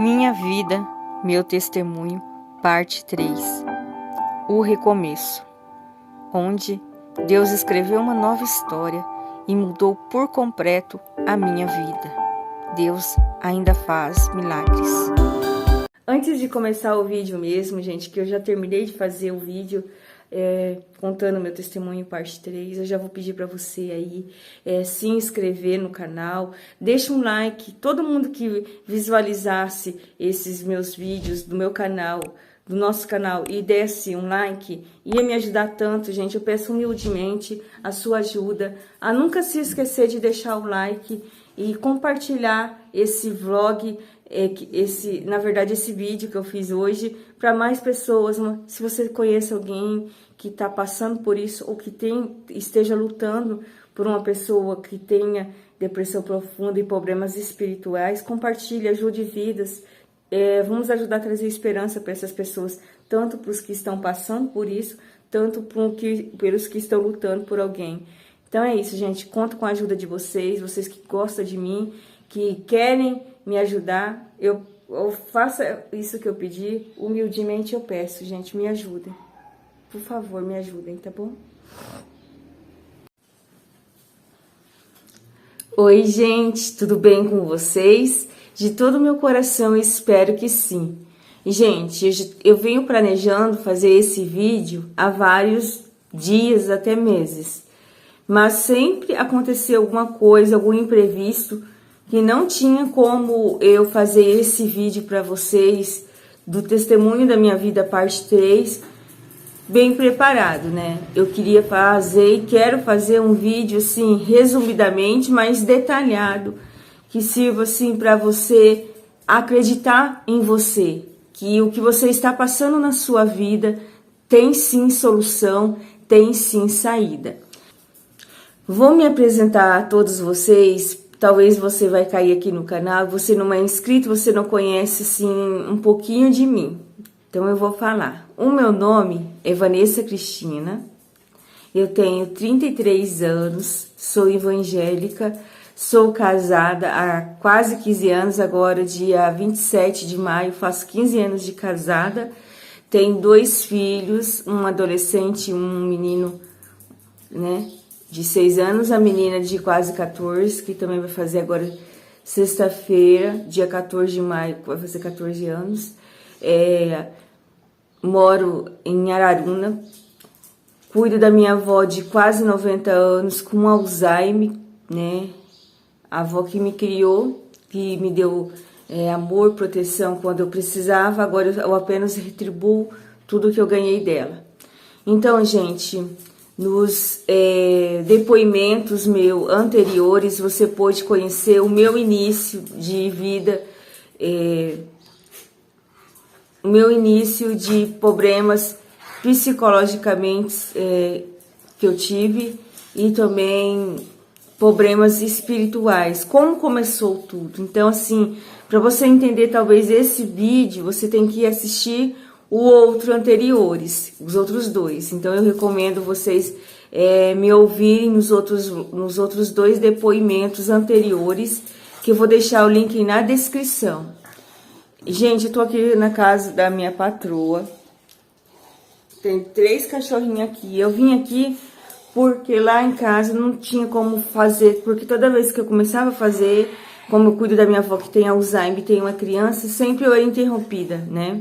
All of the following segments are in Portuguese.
Minha vida, meu testemunho, parte 3. O recomeço, onde Deus escreveu uma nova história e mudou por completo a minha vida. Deus ainda faz milagres. Antes de começar o vídeo mesmo, gente, que eu já terminei de fazer o vídeo contando meu testemunho parte 3, eu já vou pedir para você aí se inscrever no canal, deixa um like, todo mundo que visualizasse esses meus vídeos do meu canal, do nosso canal, e desse um like, ia me ajudar tanto, gente. Eu peço humildemente a sua ajuda, a nunca se esquecer de deixar o like e compartilhar esse vlog, na verdade esse vídeo que eu fiz hoje, para mais pessoas. Se você conhece alguém que está passando por isso, ou que esteja lutando por uma pessoa que tenha depressão profunda e problemas espirituais, compartilhe, ajude vidas. Vamos ajudar a trazer esperança para essas pessoas, tanto para os que estão passando por isso, tanto pelos que estão lutando por alguém. Então é isso, gente. Conto com a ajuda de vocês que gostam de mim, que querem me ajudar. Eu faço isso que eu pedi, humildemente eu peço, gente, me ajudem. Por favor, me ajudem, tá bom? Oi, gente, tudo bem com vocês? De todo o meu coração, eu espero que sim. E, gente, eu venho planejando fazer esse vídeo há vários dias, até meses. Mas sempre aconteceu alguma coisa, algum imprevisto, que não tinha como eu fazer esse vídeo para vocês, do testemunho da minha vida, parte 3, bem preparado, né? Eu queria fazer e quero fazer um vídeo, assim, resumidamente, mas detalhado, que sirva, assim, para você acreditar em você, que o que você está passando na sua vida tem sim solução, tem sim saída. Vou me apresentar a todos vocês. Talvez você vai cair aqui no canal, você não é inscrito, você não conhece, assim, um pouquinho de mim. Então eu vou falar. O meu nome é Vanessa Cristina, eu tenho 33 anos, sou evangélica, sou casada há quase 15 anos, agora dia 27 de maio, faço 15 anos de casada, tenho 2 filhos, um adolescente e um menino, né, de 6 anos, a menina de quase 14, que também vai fazer agora sexta-feira, dia 14 de maio, vai fazer 14 anos. Moro em Araruna, cuido da minha avó de quase 90 anos, com Alzheimer, né? A avó que me criou, que me deu amor, proteção quando eu precisava, agora eu apenas retribuo tudo que eu ganhei dela. Então, gente, nos depoimentos meus anteriores, você pôde conhecer o meu início de vida, o meu início de problemas psicologicamente que eu tive, e também problemas espirituais, como começou tudo. Então, assim, para você entender talvez esse vídeo, você tem que assistir o outro anteriores, os outros 2. Então eu recomendo vocês me ouvirem nos outros 2 depoimentos anteriores, que eu vou deixar o link na descrição. Gente, eu tô aqui na casa da minha patroa. Tem 3 cachorrinhos aqui. Eu vim aqui porque lá em casa não tinha como fazer, porque toda vez que eu começava a fazer, como eu cuido da minha avó que tem Alzheimer, tem uma criança, sempre eu era interrompida, né?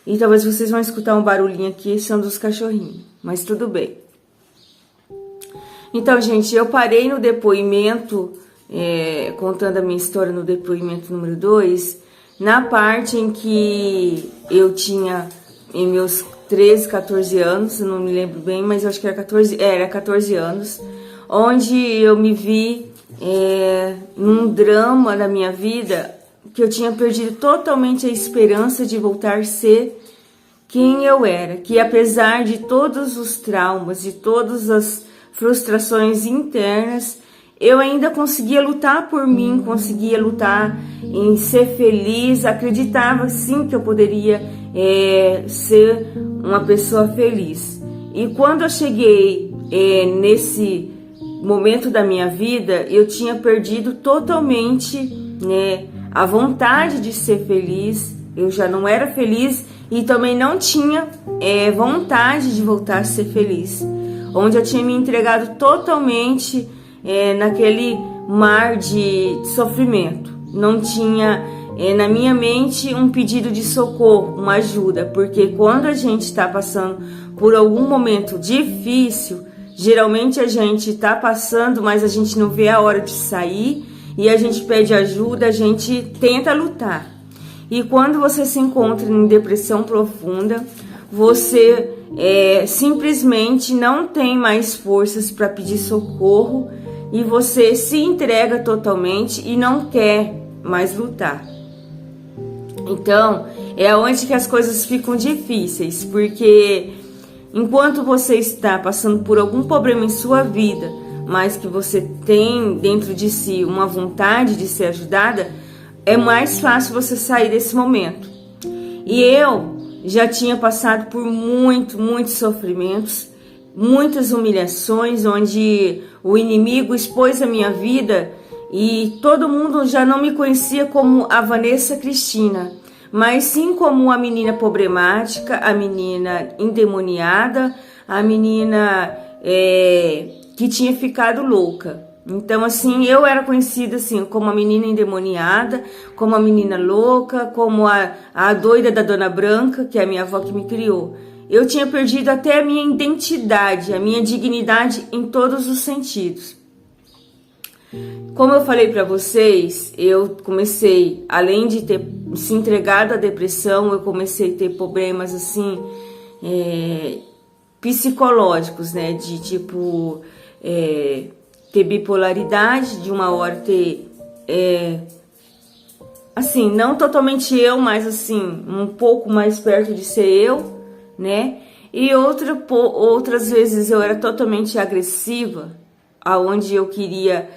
E talvez vocês vão escutar um barulhinho aqui, são dos cachorrinhos, mas tudo bem. Então, gente, eu parei no depoimento, contando a minha história no depoimento número 2, na parte em que eu tinha, em meus 13, 14 anos, não me lembro bem, mas eu acho que era 14 anos, onde eu me vi num drama da minha vida, que eu tinha perdido totalmente a esperança de voltar a ser quem eu era, que apesar de todos os traumas, de todas as frustrações internas, eu ainda conseguia lutar por mim, conseguia lutar em ser feliz, acreditava sim que eu poderia ser uma pessoa feliz. E quando eu cheguei nesse momento da minha vida, eu tinha perdido totalmente, né, a vontade de ser feliz, eu já não era feliz e também não tinha vontade de voltar a ser feliz. Onde eu tinha me entregado totalmente naquele mar de sofrimento. Não tinha na minha mente um pedido de socorro, uma ajuda, porque quando a gente está passando por algum momento difícil, geralmente a gente está passando, mas a gente não vê a hora de sair e a gente pede ajuda, a gente tenta lutar. E quando você se encontra em depressão profunda, você simplesmente não tem mais forças para pedir socorro e você se entrega totalmente e não quer mais lutar. Então, é onde que as coisas ficam difíceis, porque enquanto você está passando por algum problema em sua vida, mas que você tem dentro de si uma vontade de ser ajudada, é mais fácil você sair desse momento. E eu já tinha passado por muitos sofrimentos, muitas humilhações, onde o inimigo expôs a minha vida e todo mundo já não me conhecia como a Vanessa Cristina, mas sim como a menina problemática, a menina endemoniada, a menina que tinha ficado louca. Então, assim, eu era conhecida assim como a menina endemoniada, como a menina louca, como a doida da Dona Branca, que é a minha avó que me criou. Eu tinha perdido até a minha identidade, a minha dignidade em todos os sentidos. Como eu falei para vocês, eu comecei, além de ter se entregado à depressão, eu comecei a ter problemas assim psicológicos, né? De tipo ter bipolaridade, de uma hora ter assim, não totalmente eu, mas assim, um pouco mais perto de ser eu, né? E outras vezes eu era totalmente agressiva, aonde eu queria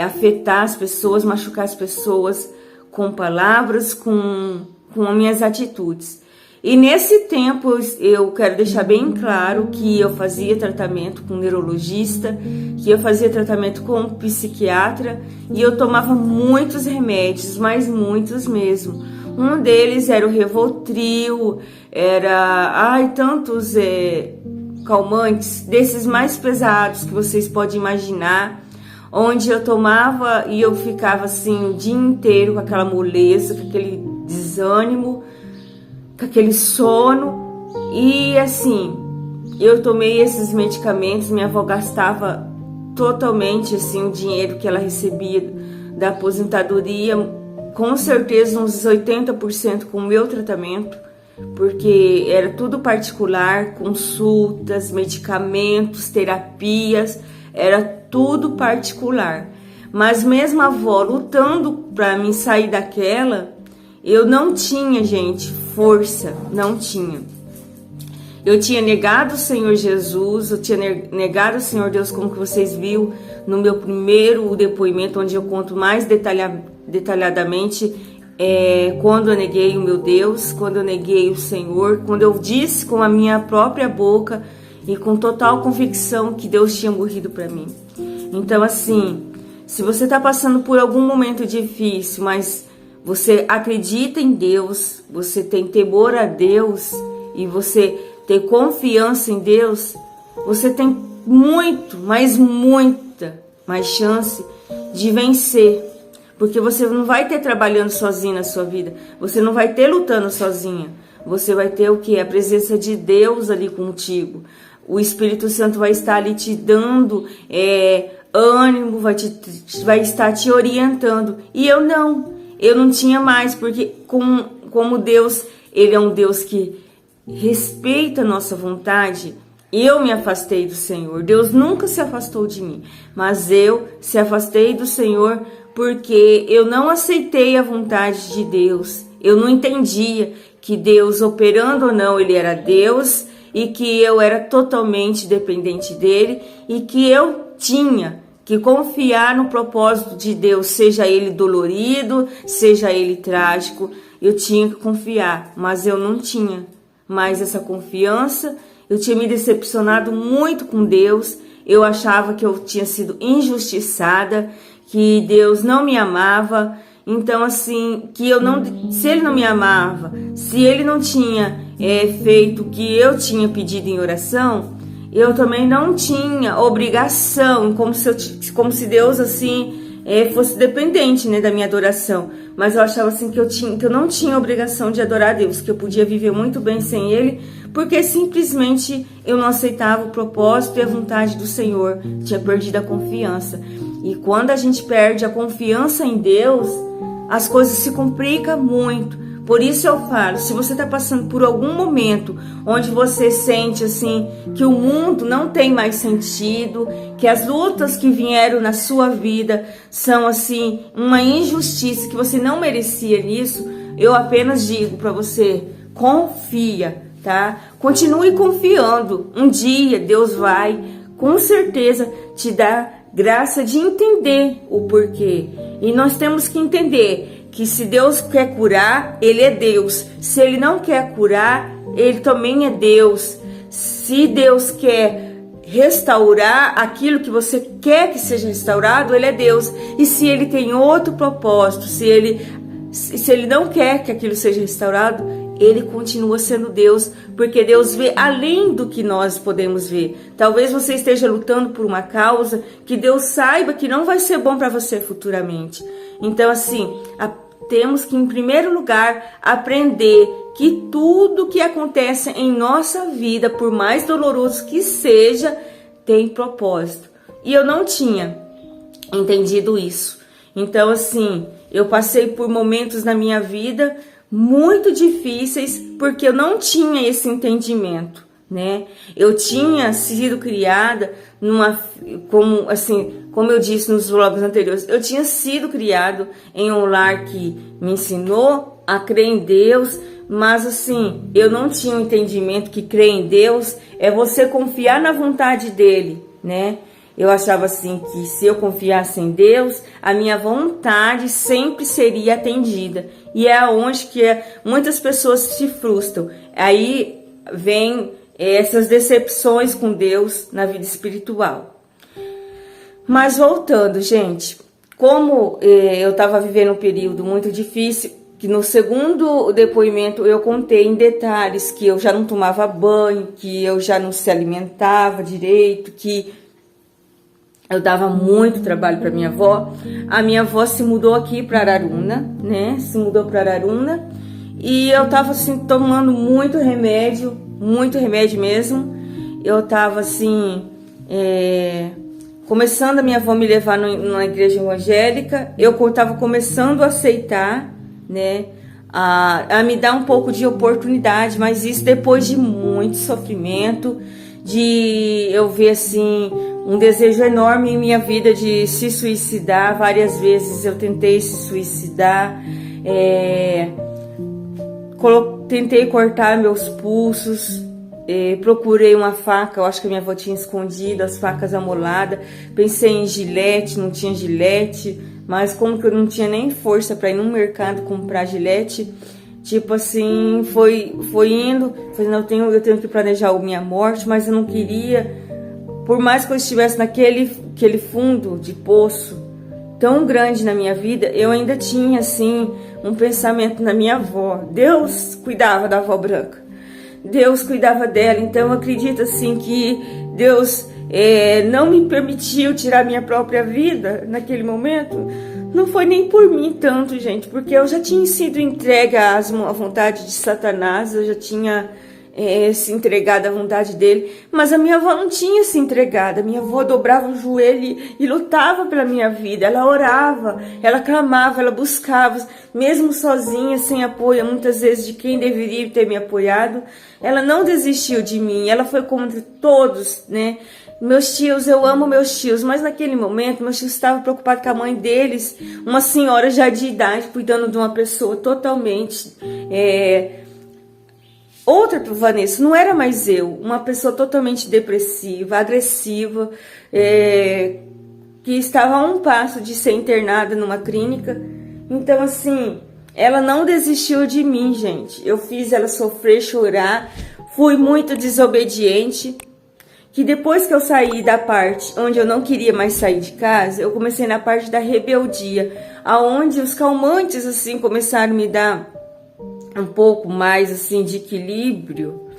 afetar as pessoas, machucar as pessoas com palavras, com as minhas atitudes. E nesse tempo eu quero deixar bem claro que eu fazia tratamento com neurologista, que eu fazia tratamento com psiquiatra e eu tomava muitos remédios, mas muitos mesmo. Um deles era o Rivotril, tantos calmantes, desses mais pesados que vocês podem imaginar, onde eu tomava e eu ficava assim o dia inteiro com aquela moleza, com aquele desânimo, com aquele sono. E assim, eu tomei esses medicamentos, minha avó gastava totalmente assim o dinheiro que ela recebia da aposentadoria, com certeza uns 80% com o meu tratamento, porque era tudo particular, consultas, medicamentos, terapias, era tudo particular. Mas mesmo a avó lutando para mim sair daquela, eu não tinha, gente, força, não tinha. Eu tinha negado o Senhor Jesus, eu tinha negado o Senhor Deus, como que vocês viram no meu primeiro depoimento, onde eu conto mais detalhadamente quando eu neguei o meu Deus, quando eu neguei o Senhor, quando eu disse com a minha própria boca e com total convicção que Deus tinha morrido para mim. Então, assim, se você está passando por algum momento difícil, mas você acredita em Deus, você tem temor a Deus e você tem confiança em Deus, você tem muita mais chance de vencer. Porque você não vai ter trabalhando sozinho na sua vida, você não vai ter lutando sozinha, você vai ter o que? A presença de Deus ali contigo. O Espírito Santo vai estar ali te dando ânimo, vai estar te orientando. E eu não tinha mais, porque como Deus, Ele é um Deus que respeita a nossa vontade, eu me afastei do Senhor. Deus nunca se afastou de mim, mas eu se afastei do Senhor porque eu não aceitei a vontade de Deus. Eu não entendia que Deus, operando ou não, Ele era Deus e que eu era totalmente dependente dEle e que eu tinha que confiar no propósito de Deus, seja ele dolorido, seja ele trágico. Eu tinha que confiar, mas eu não tinha mais essa confiança. Eu tinha me decepcionado muito com Deus. Eu achava que eu tinha sido injustiçada, que Deus não me amava. Então, assim, que eu não, se ele não me amava, se ele não tinha feito o que eu tinha pedido em oração, eu também não tinha obrigação, como se Deus, assim, fosse dependente, né, da minha adoração. Mas eu achava assim que eu não tinha obrigação de adorar a Deus, que eu podia viver muito bem sem ele, porque simplesmente eu não aceitava o propósito e a vontade do Senhor. Tinha perdido a confiança. E quando a gente perde a confiança em Deus, as coisas se complicam muito. Por isso eu falo, se você está passando por algum momento onde você sente assim que o mundo não tem mais sentido, que as lutas que vieram na sua vida são assim uma injustiça, que você não merecia nisso, eu apenas digo para você, confia, tá? Continue confiando. Um dia Deus vai, com certeza, te dar graça de entender o porquê. E nós temos que entender que se Deus quer curar, Ele é Deus. Se Ele não quer curar, Ele também é Deus. Se Deus quer restaurar aquilo que você quer que seja restaurado, Ele é Deus. E se Ele tem outro propósito, se Ele não quer que aquilo seja restaurado, Ele continua sendo Deus, porque Deus vê além do que nós podemos ver. Talvez você esteja lutando por uma causa que Deus saiba que não vai ser bom para você futuramente. Então, assim, temos que, em primeiro lugar, aprender que tudo que acontece em nossa vida, por mais doloroso que seja, tem propósito. E eu não tinha entendido isso. Então, assim, eu passei por momentos na minha vida muito difíceis porque eu não tinha esse entendimento, né? Eu tinha sido criada como eu disse nos vlogs anteriores, eu tinha sido criado em um lar que me ensinou a crer em Deus, mas assim, eu não tinha um entendimento que crer em Deus é você confiar na vontade dele, né? Eu achava assim que se eu confiasse em Deus, a minha vontade sempre seria atendida. E é onde que muitas pessoas se frustram. Aí vem essas decepções com Deus na vida espiritual. Mas voltando, gente, como eu estava vivendo um período muito difícil, que no segundo depoimento eu contei em detalhes que eu já não tomava banho, que eu já não se alimentava direito, que eu dava muito trabalho para minha avó. A minha avó se mudou aqui para Araruna, né? Se mudou para Araruna. E eu tava assim tomando muito remédio mesmo. Eu tava assim, começando a minha avó me levar numa igreja evangélica. Eu tava começando a aceitar, né? A me dar um pouco de oportunidade, mas isso depois de muito sofrimento, de eu ver assim um desejo enorme em minha vida de se suicidar. Várias vezes eu tentei se suicidar, tentei cortar meus pulsos, procurei uma faca, eu acho que a minha avó tinha escondido as facas amoladas, pensei em gilete, não tinha gilete, mas como que eu não tinha nem força para ir no mercado comprar gilete, tipo assim, foi indo, eu tenho que planejar a minha morte, mas eu não queria. Por mais que eu estivesse naquele fundo de poço tão grande na minha vida, eu ainda tinha assim um pensamento na minha avó. Deus cuidava da avó Branca, Deus cuidava dela. Então eu acredito assim que Deus não me permitiu tirar minha própria vida naquele momento. Não foi nem por mim tanto, gente, porque eu já tinha sido entregue à vontade de Satanás, eu já tinha se entregado à vontade dele, mas a minha avó não tinha se entregado. A minha avó dobrava o joelho e lutava pela minha vida, ela orava, ela clamava, ela buscava, mesmo sozinha, sem apoio, muitas vezes de quem deveria ter me apoiado, ela não desistiu de mim, ela foi contra todos, né? Meus tios, eu amo meus tios, mas naquele momento meus tios estavam preocupados com a mãe deles, uma senhora já de idade, cuidando de uma pessoa totalmente outra Vanessa, não era mais eu, uma pessoa totalmente depressiva, agressiva, que estava a um passo de ser internada numa clínica. Então assim, ela não desistiu de mim, gente. Eu fiz ela sofrer, chorar, fui muito desobediente. que depois que eu saí da parte onde eu não queria mais sair de casa, eu comecei na parte da rebeldia, aonde os calmantes assim começaram a me dar um pouco mais assim de equilíbrio,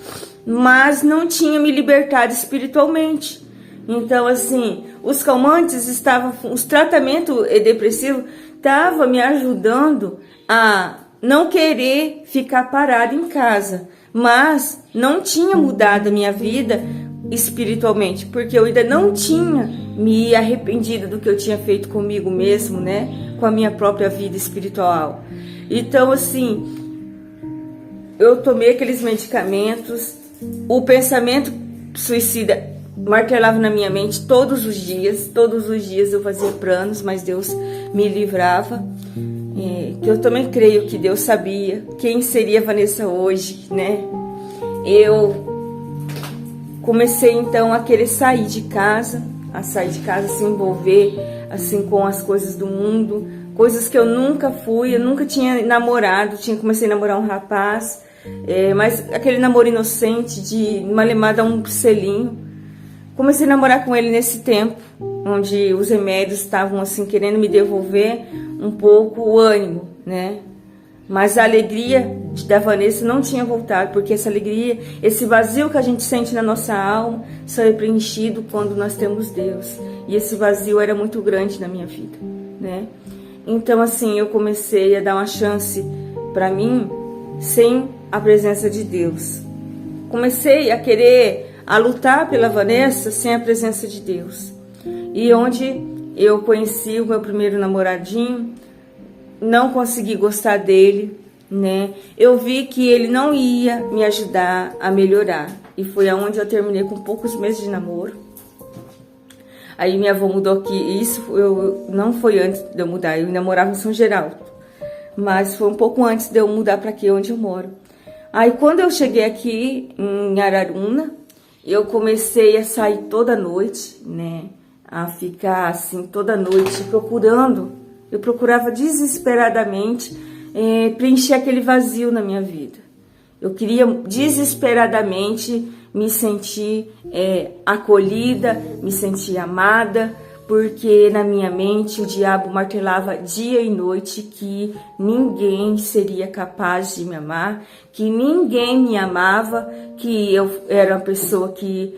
mas não tinha me libertado espiritualmente. Então assim, os calmantes estavam, os tratamentos depressivos estavam me ajudando a não querer ficar parada em casa, mas não tinha mudado a minha vida espiritualmente, porque eu ainda não tinha me arrependido do que eu tinha feito comigo mesmo, né? Com a minha própria vida espiritual. Então, assim, eu tomei aqueles medicamentos, o pensamento suicida martelava na minha mente todos os dias eu fazia planos, mas Deus me livrava. Que eu também creio que Deus sabia quem seria Vanessa hoje, né? Eu comecei então a querer sair de casa, se envolver assim com as coisas do mundo, coisas que eu nunca fui, eu nunca tinha namorado, comecei a namorar um rapaz, mas aquele namoro inocente de malemar um selinho. Comecei a namorar com ele nesse tempo, onde os remédios estavam assim querendo me devolver um pouco o ânimo, né? Mas a alegria da Vanessa não tinha voltado, porque essa alegria, esse vazio que a gente sente na nossa alma, só é preenchido quando nós temos Deus. E esse vazio era muito grande na minha vida, né? Então assim, eu comecei a dar uma chance para mim sem a presença de Deus. Comecei a querer a lutar pela Vanessa sem a presença de Deus. E onde eu conheci o meu primeiro namoradinho, não consegui gostar dele, né? Eu vi que ele não ia me ajudar a melhorar. E foi aonde eu terminei com poucos meses de namoro. Aí minha avó mudou aqui. Isso não foi antes de eu mudar. Eu ainda morava em São Geraldo. Mas foi um pouco antes de eu mudar para aqui onde eu moro. Aí quando eu cheguei aqui em Araruna, eu comecei a sair toda noite, né? A ficar assim toda noite procurando. Eu procurava desesperadamente preencher aquele vazio na minha vida. Eu queria desesperadamente me sentir acolhida, me sentir amada, porque na minha mente o diabo martelava dia e noite que ninguém seria capaz de me amar, que ninguém me amava, que eu era uma pessoa que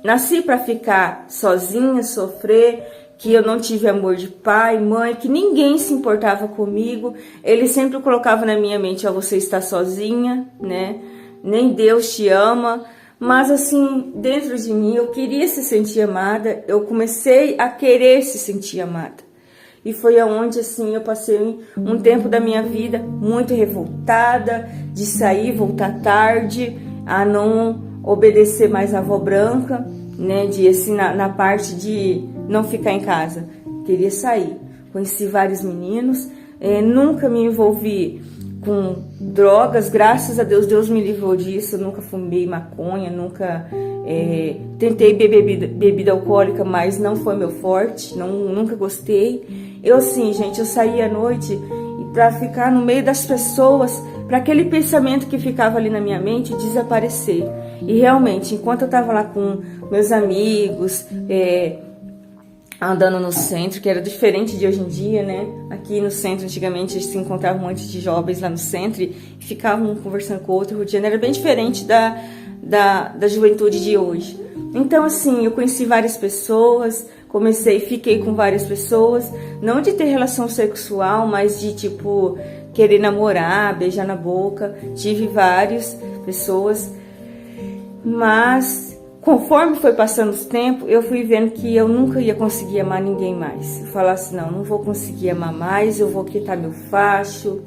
nasci para ficar sozinha, sofrer, que eu não tive amor de pai, mãe, que ninguém se importava comigo. Ele sempre colocava na minha mente, você está sozinha, né? Nem Deus te ama. Mas assim, dentro de mim, eu queria se sentir amada, eu comecei a querer se sentir amada. E foi aonde assim eu passei um tempo da minha vida muito revoltada, de sair, voltar tarde, a não obedecer mais a avó branca, né, de assim na parte de não ficar em casa, queria sair. Conheci vários meninos, nunca me envolvi com drogas, graças a Deus, Deus me livrou disso. Eu nunca fumei maconha, nunca tentei beber bebida alcoólica, mas não foi meu forte, nunca gostei. Eu assim, gente, eu saía à noite para ficar no meio das pessoas, para aquele pensamento que ficava ali na minha mente desaparecer. E realmente, enquanto eu estava lá com meus amigos, andando no centro, que era diferente de hoje em dia, né? Aqui no centro, antigamente, se encontrava um monte de jovens lá no centro e ficavam um conversando com o outro. O Rio de Janeiro era bem diferente da juventude de hoje. Então, assim, eu conheci várias pessoas, fiquei com várias pessoas, não de ter relação sexual, mas de, tipo, querer namorar, beijar na boca. Tive várias pessoas, mas conforme foi passando os tempos, eu fui vendo que eu nunca ia conseguir amar ninguém mais. Eu falasse, não vou conseguir amar mais, eu vou quitar meu facho.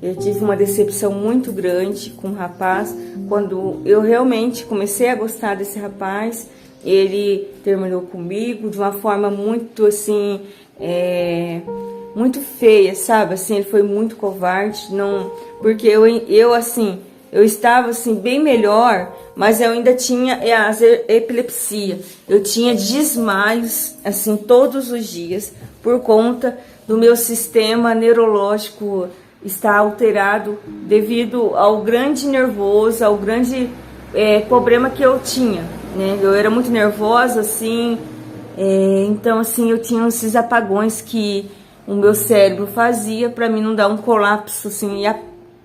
Eu tive uma decepção muito grande com o rapaz. Quando eu realmente comecei a gostar desse rapaz, ele terminou comigo de uma forma muito assim, muito feia, sabe? Assim, ele foi muito covarde, porque eu assim, eu estava assim bem melhor, mas eu ainda tinha epilepsia. Eu tinha desmaios assim todos os dias por conta do meu sistema neurológico estar alterado devido ao grande nervoso, ao grande problema que eu tinha, né? Eu era muito nervosa, assim, então, assim, eu tinha esses apagões que o meu cérebro fazia para mim não dar um colapso, assim,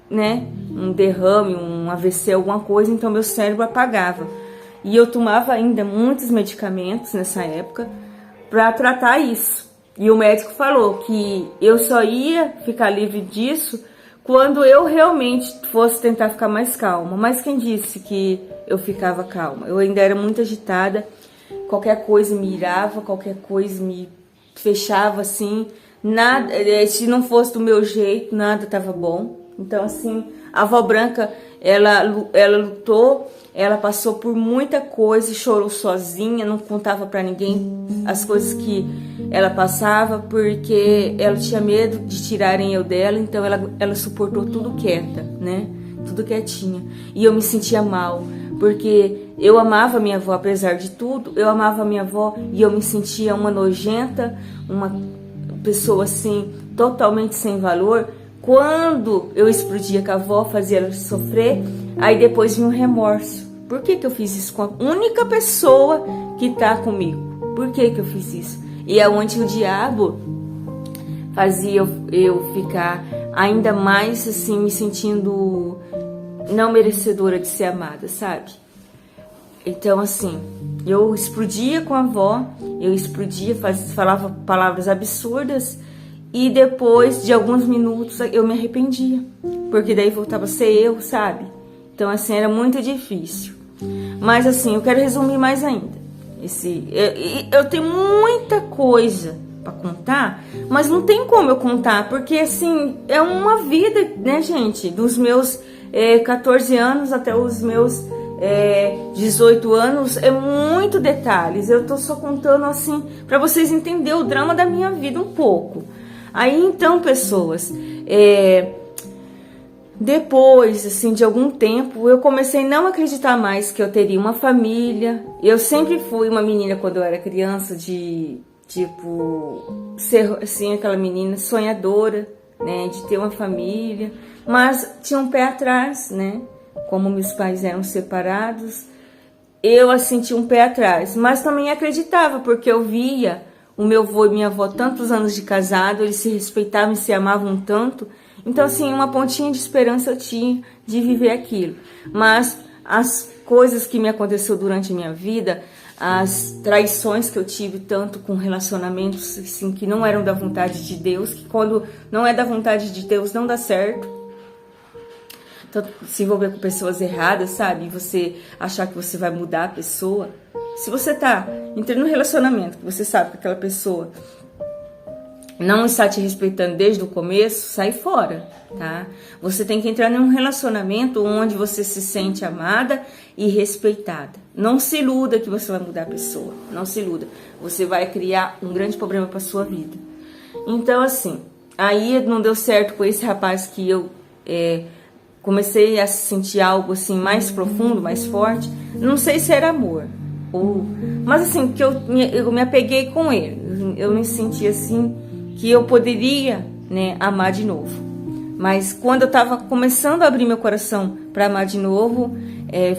né? Um derrame, um AVC, alguma coisa, então meu cérebro apagava. E eu tomava ainda muitos medicamentos nessa época para tratar isso. E o médico falou que eu só ia ficar livre disso quando eu realmente fosse tentar ficar mais calma. Mas quem disse que eu ficava calma? Eu ainda era muito agitada, qualquer coisa me irava, qualquer coisa me fechava assim, nada, se não fosse do meu jeito, nada estava bom. Então, assim, a avó Branca, ela lutou, ela passou por muita coisa, chorou sozinha, não contava para ninguém as coisas que ela passava, porque ela tinha medo de tirarem eu dela, então ela suportou tudo quieta, né? Tudo quietinha. E eu me sentia mal, porque eu amava minha avó, apesar de tudo, eu amava minha avó e eu me sentia uma nojenta, uma pessoa assim, totalmente sem valor. Quando eu explodia com a avó, fazia ela sofrer, aí depois vinha um remorso. Por que eu fiz isso com a única pessoa que tá comigo? Por que eu fiz isso? E é onde o diabo fazia eu ficar ainda mais assim, me sentindo não merecedora de ser amada, sabe? Então, assim, eu explodia com a avó, eu explodia, falava palavras absurdas, e depois de alguns minutos eu me arrependia, porque daí voltava a ser eu, sabe? Então, assim, era muito difícil. Mas, assim, eu quero resumir mais ainda. Eu tenho muita coisa para contar, mas não tem como eu contar, porque, assim, é uma vida, né, gente? Dos meus 14 anos até os meus 18 anos, é muito detalhes. Eu tô só contando, assim, para vocês entenderem o drama da minha vida um pouco. Aí, então, pessoas, depois, assim, de algum tempo, eu comecei a não acreditar mais que eu teria uma família. Eu sempre fui uma menina, quando eu era criança, de, tipo, ser, assim, aquela menina sonhadora, né, de ter uma família. Mas tinha um pé atrás, né, como meus pais eram separados, eu, assim, tinha um pé atrás. Mas também acreditava, porque eu via o meu avô e minha avó, tantos anos de casado, eles se respeitavam e se amavam tanto. Então, assim, uma pontinha de esperança eu tinha de viver aquilo. Mas as coisas que me aconteceu durante a minha vida, as traições que eu tive tanto com relacionamentos assim, que não eram da vontade de Deus, que quando não é da vontade de Deus não dá certo. Então, se envolver com pessoas erradas, sabe? E você achar que você vai mudar a pessoa. Se você tá entrando num relacionamento que você sabe que aquela pessoa não está te respeitando desde o começo, sai fora, tá? Você tem que entrar num relacionamento onde você se sente amada e respeitada. Não se iluda que você vai mudar a pessoa, não se iluda. Você vai criar um grande problema para sua vida. Então, assim, aí não deu certo com esse rapaz que eu comecei a sentir algo assim mais profundo, mais forte. Não sei se era amor, mas assim, que eu me apeguei com ele. Eu me senti assim que eu poderia, né, amar de novo. Mas quando eu estava começando a abrir meu coração para amar de novo,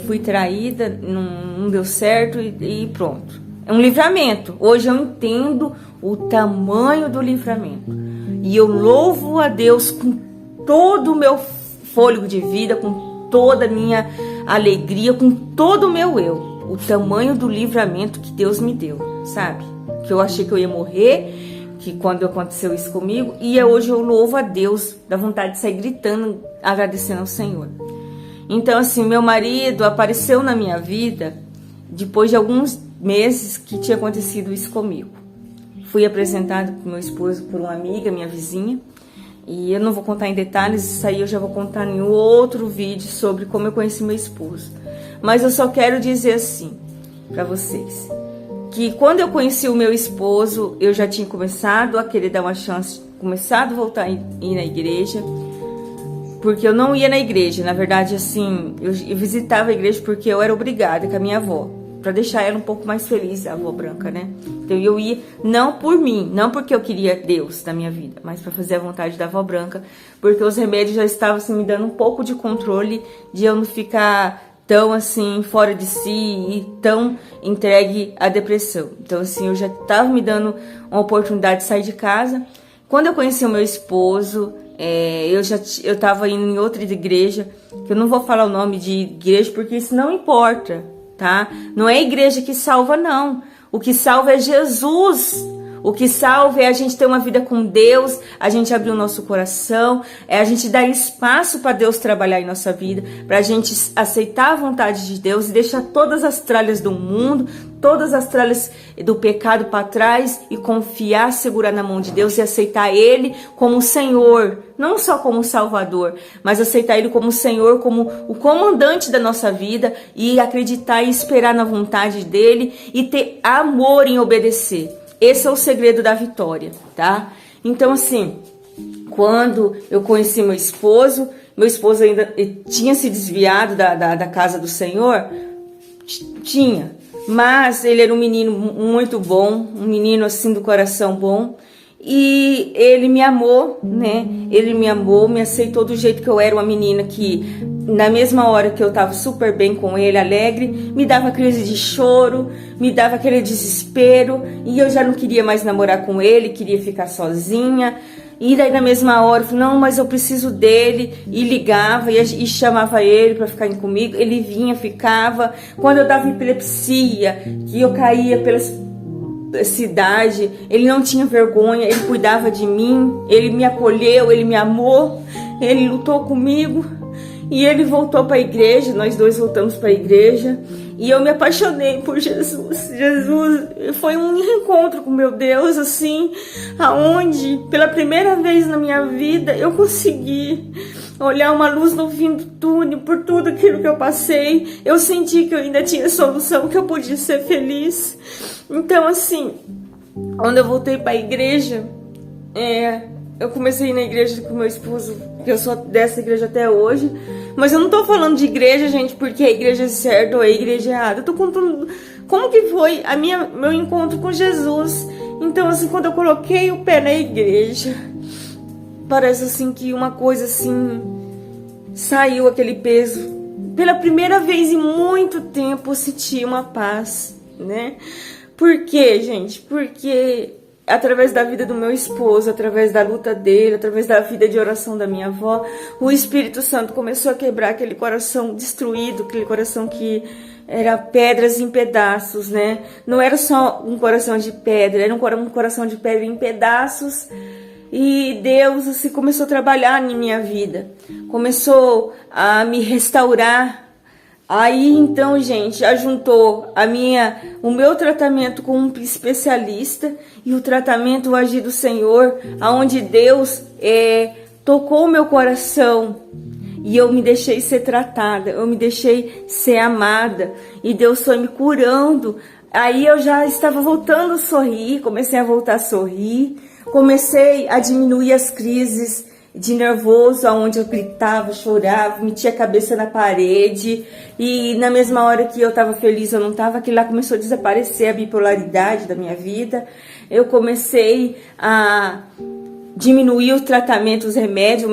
fui traída, não deu certo e pronto. É um livramento. Hoje eu entendo o tamanho do livramento. E eu louvo a Deus com todo o meu fôlego de vida, com toda a minha alegria, com todo o meu eu. O tamanho do livramento que Deus me deu, sabe? Que eu achei que eu ia morrer, que quando aconteceu isso comigo, e hoje eu louvo a Deus, dá vontade de sair gritando, agradecendo ao Senhor. Então, assim, meu marido apareceu na minha vida depois de alguns meses que tinha acontecido isso comigo. Fui apresentado para meu esposo por uma amiga, minha vizinha, e eu não vou contar em detalhes, isso aí eu já vou contar em outro vídeo sobre como eu conheci meu esposo. Mas eu só quero dizer assim para vocês, que quando eu conheci o meu esposo, eu já tinha começado a querer dar uma chance, começado a voltar a ir na igreja, porque eu não ia na igreja. Na verdade, assim, eu visitava a igreja porque eu era obrigada com a minha avó, para deixar ela um pouco mais feliz, a avó Branca, né? Então eu ia, não por mim, não porque eu queria Deus na minha vida, mas para fazer a vontade da avó Branca, porque os remédios já estavam assim, me dando um pouco de controle de eu não ficar tão assim fora de si e tão entregue à depressão. Então assim, eu já estava me dando uma oportunidade de sair de casa. Quando eu conheci o meu esposo, eu estava indo em outra igreja, que eu não vou falar o nome de igreja porque isso não importa, tá? Não é a igreja que salva, não. O que salva é Jesus. O que salva é a gente ter uma vida com Deus, a gente abrir o nosso coração, é a gente dar espaço para Deus trabalhar em nossa vida, para a gente aceitar a vontade de Deus e deixar todas as tralhas do mundo, todas as tralhas do pecado para trás e confiar, segurar na mão de Deus e aceitar Ele como Senhor, não só como Salvador, mas aceitar Ele como Senhor, como o comandante da nossa vida e acreditar e esperar na vontade dEle e ter amor em obedecer. Esse é o segredo da vitória, tá? Então, assim, quando eu conheci meu esposo ainda tinha se desviado da casa do Senhor, tinha, mas ele era um menino muito bom, um menino assim do coração bom, e ele me amou, né? Ele me amou, me aceitou do jeito que eu era, uma menina que na mesma hora que eu tava super bem com ele, alegre, me dava crise de choro, me dava aquele desespero, e eu já não queria mais namorar com ele, queria ficar sozinha. E daí na mesma hora eu falei, não, mas eu preciso dele, e ligava e chamava ele para ficar comigo, ele vinha, ficava. Quando eu dava epilepsia, que eu caía pela cidade, ele não tinha vergonha, ele cuidava de mim, ele me acolheu, ele me amou, ele lutou comigo. E ele voltou para a igreja, nós dois voltamos para a igreja. E eu me apaixonei por Jesus. Jesus foi um reencontro com meu Deus, assim, aonde, pela primeira vez na minha vida, eu consegui olhar uma luz no fim do túnel, por tudo aquilo que eu passei. Eu senti que eu ainda tinha solução, que eu podia ser feliz. Então, assim, quando eu voltei para a igreja, eu comecei a ir na igreja com meu esposo, que eu sou dessa igreja até hoje. Mas eu não tô falando de igreja, gente, porque a igreja é certa ou a igreja é errada. Eu tô contando como que foi meu encontro com Jesus. Então, assim, quando eu coloquei o pé na igreja, parece assim que uma coisa assim, saiu aquele peso. Pela primeira vez em muito tempo eu senti uma paz, né? Por quê, gente? Porque através da vida do meu esposo, através da luta dele, através da vida de oração da minha avó, o Espírito Santo começou a quebrar aquele coração destruído, aquele coração que era pedras em pedaços, né? Não era só um coração de pedra, era um coração de pedra em pedaços. E Deus assim, começou a trabalhar na minha vida, começou a me restaurar. Aí então, gente, ajuntou o meu tratamento com um especialista e o tratamento, o agir do Senhor, aonde Deus tocou o meu coração e eu me deixei ser tratada, eu me deixei ser amada e Deus foi me curando. Aí eu já estava voltando a sorrir, comecei a voltar a sorrir, comecei a diminuir as crises de nervoso, aonde eu gritava, chorava, metia a cabeça na parede, e na mesma hora que eu estava feliz, eu não estava, aquilo lá começou a desaparecer, a bipolaridade da minha vida. Eu comecei a diminuir os tratamentos, os remédios,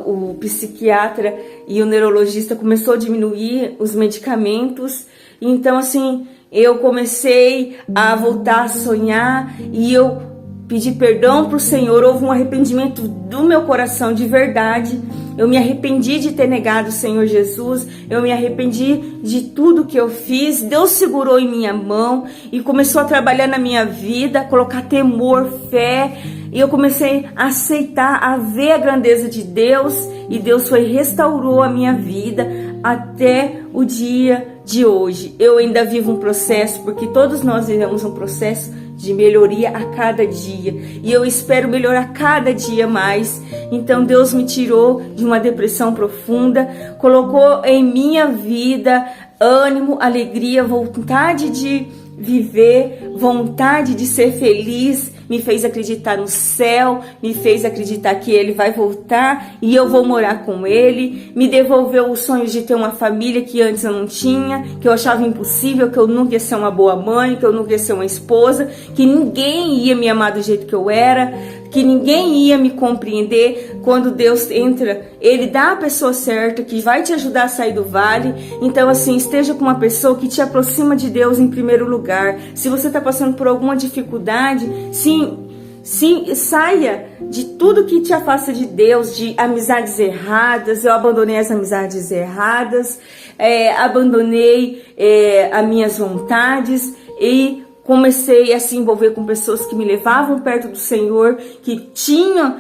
o psiquiatra e o neurologista começou a diminuir os medicamentos. Então, assim, eu comecei a voltar a sonhar e eu pedi perdão para o Senhor, houve um arrependimento do meu coração de verdade. Eu me arrependi de ter negado o Senhor Jesus, eu me arrependi de tudo que eu fiz. Deus segurou em minha mão e começou a trabalhar na minha vida, colocar temor, fé, e eu comecei a aceitar, a ver a grandeza de Deus, e Deus restaurou a minha vida até o dia de hoje. Eu ainda vivo um processo, porque todos nós vivemos um processo de melhoria a cada dia, e eu espero melhorar cada dia mais. Então Deus me tirou de uma depressão profunda, colocou em minha vida ânimo, alegria, vontade de viver, vontade de ser feliz, me fez acreditar no céu, me fez acreditar que Ele vai voltar e eu vou morar com Ele, me devolveu os sonhos de ter uma família que antes eu não tinha, que eu achava impossível, que eu nunca ia ser uma boa mãe, que eu nunca ia ser uma esposa, que ninguém ia me amar do jeito que eu era, que ninguém ia me compreender. Quando Deus entra, Ele dá a pessoa certa que vai te ajudar a sair do vale. Então assim, esteja com uma pessoa que te aproxima de Deus em primeiro lugar. Se você está passando por alguma dificuldade, sim, saia de tudo que te afasta de Deus, de amizades erradas. Eu abandonei as amizades erradas, abandonei as minhas vontades e comecei a se envolver com pessoas que me levavam perto do Senhor, que tinham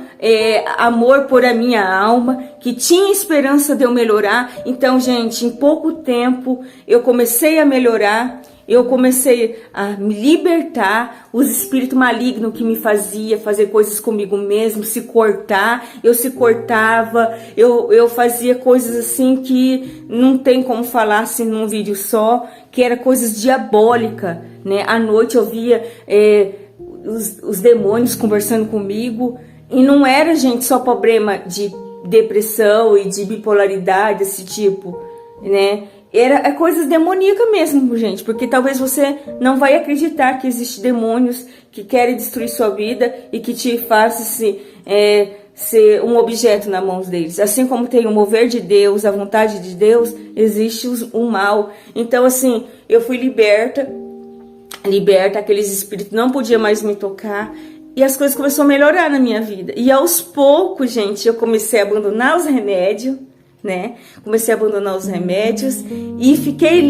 amor por a minha alma, que tinham esperança de eu melhorar. Então, gente, em pouco tempo eu comecei a melhorar. Eu comecei a me libertar, os espíritos malignos que me fazia fazer coisas comigo mesmo, se cortar, eu se cortava, eu fazia coisas assim que não tem como falar assim num vídeo só, que era coisas diabólicas, né? À noite eu via os demônios conversando comigo, e não era, gente, só problema de depressão e de bipolaridade, esse tipo, né? Era coisas demoníacas mesmo, gente, porque talvez você não vai acreditar que existem demônios que querem destruir sua vida e que te façam ser um objeto nas mãos deles. Assim como tem o mover de Deus, a vontade de Deus, existe o mal. Então, assim, eu fui liberta, aqueles espíritos não podiam mais me tocar, e as coisas começaram a melhorar na minha vida. E aos poucos, gente, eu comecei a abandonar os remédios, né? Comecei a abandonar os remédios e fiquei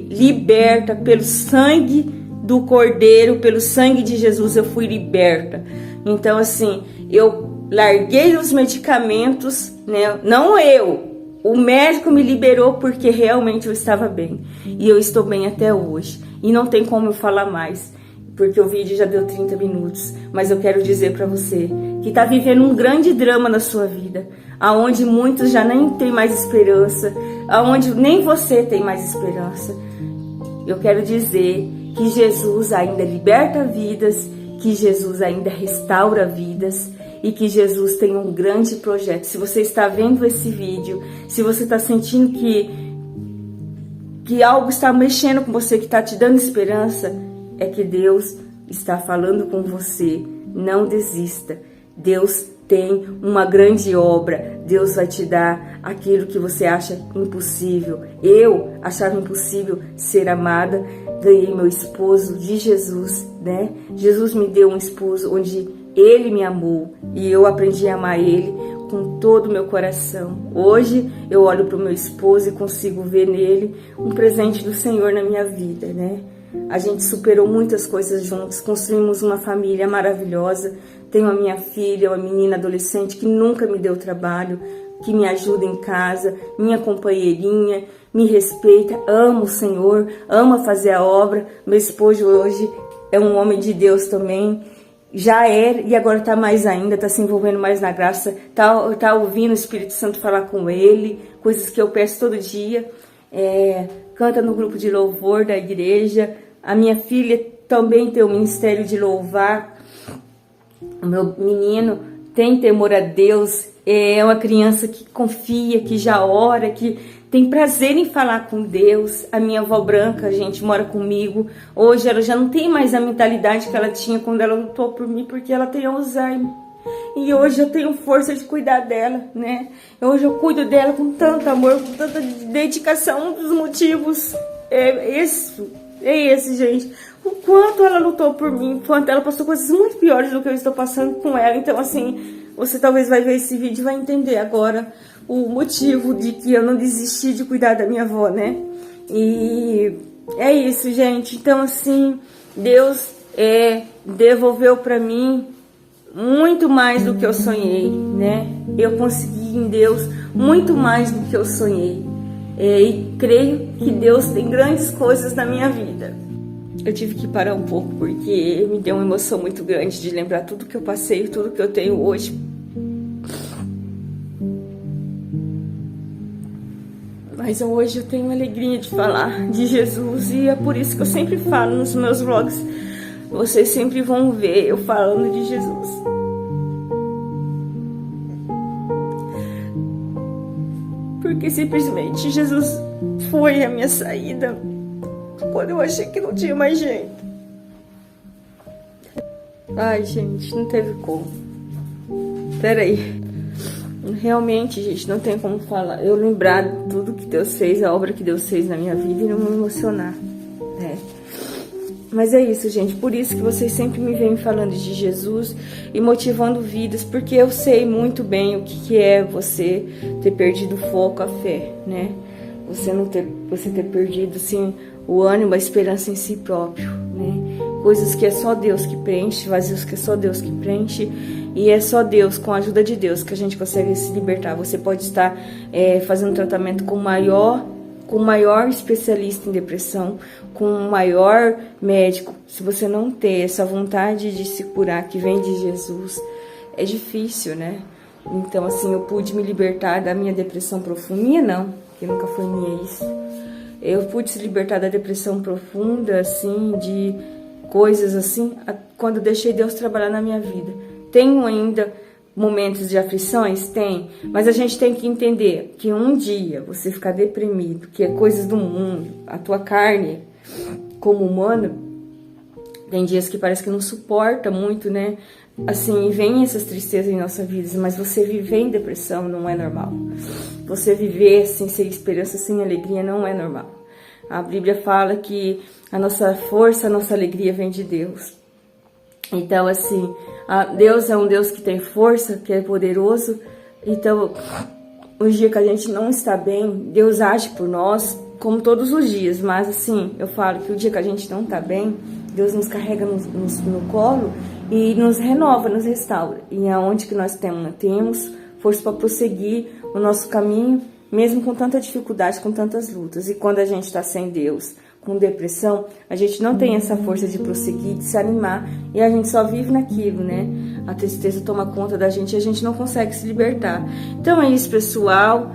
liberta pelo sangue do Cordeiro, pelo sangue de Jesus, eu fui liberta. Então, assim, eu larguei os medicamentos, né? Não eu, o médico me liberou porque realmente eu estava bem. E eu estou bem até hoje. E não tem como eu falar mais, porque o vídeo já deu 30 minutos. Mas eu quero dizer para você que está vivendo um grande drama na sua vida, aonde muitos já nem tem mais esperança, aonde nem você tem mais esperança. Eu quero dizer que Jesus ainda liberta vidas, que Jesus ainda restaura vidas e que Jesus tem um grande projeto. Se você está vendo esse vídeo, se você está sentindo que algo está mexendo com você, que está te dando esperança, é que Deus está falando com você. Não desista. Deus tem uma grande obra. Deus vai te dar aquilo que você acha impossível. Eu achava impossível ser amada. Ganhei meu esposo de Jesus, né? Jesus me deu um esposo onde Ele me amou e eu aprendi a amar Ele com todo o meu coração. Hoje eu olho para o meu esposo e consigo ver nele um presente do Senhor na minha vida, né? A gente superou muitas coisas juntos, construímos uma família maravilhosa. Tenho a minha filha, uma menina adolescente que nunca me deu trabalho, que me ajuda em casa, minha companheirinha, me respeita, ama o Senhor, ama fazer a obra. Meu esposo hoje é um homem de Deus também, já era e agora está mais ainda, está se envolvendo mais na graça, tá ouvindo o Espírito Santo falar com ele, coisas que eu peço todo dia, canta no grupo de louvor da igreja. A minha filha também tem o ministério de louvar. O meu menino tem temor a Deus, é uma criança que confia, que já ora, que tem prazer em falar com Deus. A minha avó Branca, gente, mora comigo. Hoje ela já não tem mais a mentalidade que ela tinha quando ela lutou por mim, porque ela tem Alzheimer. E hoje eu tenho força de cuidar dela, né? Hoje eu cuido dela com tanto amor, com tanta dedicação. Um dos motivos é esse, gente. O quanto ela lutou por mim, o quanto ela passou coisas muito piores do que eu estou passando com ela. Então, assim, você talvez vai ver esse vídeo e vai entender agora o motivo de que eu não desisti de cuidar da minha avó, né? E é isso, gente. Então, assim, Deus devolveu pra mim muito mais do que eu sonhei, né? Eu consegui em Deus muito mais do que eu sonhei. E creio que Deus tem grandes coisas na minha vida. Eu tive que parar um pouco porque me deu uma emoção muito grande de lembrar tudo que eu passei, tudo que eu tenho hoje. Mas hoje eu tenho alegria de falar de Jesus e é por isso que eu sempre falo nos meus vlogs. Vocês sempre vão ver eu falando de Jesus. Porque simplesmente Jesus foi a minha saída quando eu achei que não tinha mais jeito. Ai, gente, não teve como. Peraí. Realmente, gente, não tem como falar. Eu lembrar de tudo que Deus fez, a obra que Deus fez na minha vida e não me emocionar. Mas é isso, gente. Por isso que vocês sempre me vêm falando de Jesus e motivando vidas, porque eu sei muito bem o que é você ter perdido o foco, a fé, né? Você ter perdido, assim, o ânimo, a esperança em si próprio, né? Coisas que é só Deus que preenche, vazios que é só Deus que preenche, e é só Deus, com a ajuda de Deus, que a gente consegue se libertar. Você pode estar fazendo tratamento com o maior especialista em depressão, com o maior médico. Se você não ter essa vontade de se curar que vem de Jesus, é difícil, né? Então, assim, eu pude me libertar da minha depressão profunda. Minha não, que nunca foi minha isso. Eu pude se libertar da depressão profunda, assim, de coisas assim, quando deixei Deus trabalhar na minha vida. Tenho ainda momentos de aflições? Tem, mas a gente tem que entender que um dia você ficar deprimido, que é coisas do mundo, a tua carne como humana, tem dias que parece que não suporta muito, né? Assim, vem essas tristezas em nossa vida, mas você viver em depressão não é normal. Você viver sem esperança, sem alegria, não é normal. A Bíblia fala que a nossa força, a nossa alegria vem de Deus. Então, assim, Deus é um Deus que tem força, que é poderoso. Então, os dias que a gente não está bem, Deus age por nós, como todos os dias. Mas, assim, eu falo que o dia que a gente não está bem, Deus nos carrega no colo e nos renova, nos restaura. E é onde que nós temos força para prosseguir o nosso caminho, mesmo com tanta dificuldade, com tantas lutas. E quando a gente está sem Deus, com depressão, a gente não tem essa força de prosseguir, de se animar, e a gente só vive naquilo, né? A tristeza toma conta da gente e a gente não consegue se libertar. Então é isso, pessoal.